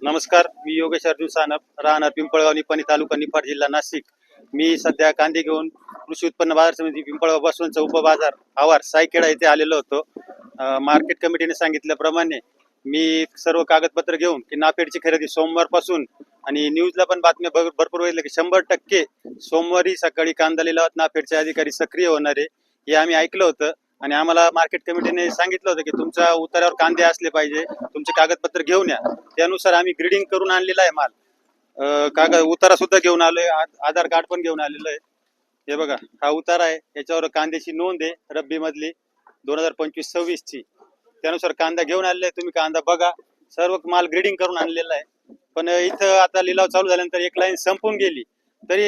नमस्कार, मी योगेश अर्जुन सानप, राहणार पिंपळगाव निपाणी तालुका निफाड जिल्हा नाशिक. मी सध्या कांदे घेऊन कृषी उत्पन्न बाजार समिती पिंपळगाव बसवंत उपबाजार आवार सायखेडा येथे आलेलो होतो. मार्केट कमिटीने सांगितल्याप्रमाणे मी सर्व कागदपत्र घेऊन की नाफेडची खरेदी सोमवारपासून आणि न्यूजला पण बातम्या भरपूर वेळेला की 100% सोमवारी सकाळी कांदा लिलावात नाफेडचे अधिकारी सक्रिय होणार आहे हे आम्ही ऐकलं होतं. आणि आम्हाला मार्केट कमिटीने सांगितलं होतं की तुमच्या उतार्यावर कांदे असले पाहिजे, तुमचे कागदपत्र घेऊन या. त्यानुसार आम्ही ग्रीडिंग करून आणलेला आहे माल. कागद उतारा सुद्धा घेऊन आलोय, आधार कार्ड पण घेऊन आलेलं आहे. हे बघा, हा उतारा आहे, याच्यावर कांद्याची नोंद आहे रब्बी मधली 2025-26 ची. त्यानुसार कांदा घेऊन आलेला आहे. तुम्ही कांदा बघा, सर्व माल ग्रेडिंग करून आणलेला आहे. पण इथं आता लिलाव चालू झाल्यानंतर एक लाईन संपून गेली तरी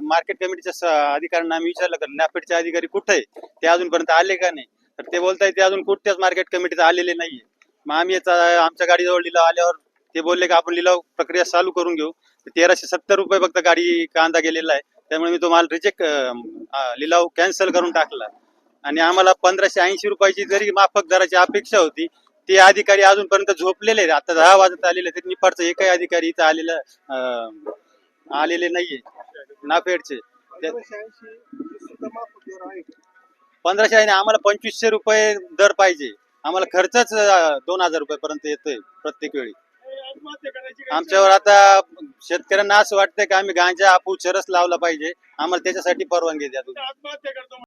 मार्केट कमिटीच्या अधिकाऱ्यांना आम्ही विचारलं का नाफेडचे अधिकारी कुठे आहे, ते अजूनपर्यंत आले का नाही. तर ते बोलताय ते अजून कुठल्याच मार्केट कमिटीत आलेले नाहीये. मग आम्ही आमच्या गाडीजवळ लिलाव आल्यावर ते बोलले की आपण लिलाव प्रक्रिया चालू करून घेऊ. 1370 रुपये फक्त गाडी कांदा गेलेला आहे. त्यामुळे मी तो माल रिजेक्ट लिलाव कॅन्सल करून टाकला. आणि आम्हाला 1580 रुपयाची जरी माफक दराची अपेक्षा होती, ते अधिकारी अजूनपर्यंत झोपलेले आहेत. आता 10 वाजत आलेले आहेत. निफाडचा एकही अधिकारी इथं आलेले नाहीये नाफेडचे. 1580 आम्हाला 2500 रुपये दर पाहिजे. आम्हाला खर्चच 2000 रुपयापर्यंत येतोय प्रत्येक वेळी. आमच्यावर आता शेतकऱ्यांना असं वाटतंय की आम्ही गांजा आपू चरस लावला पाहिजे, आम्हाला त्याच्यासाठी परवानगी द्या तुम्ही.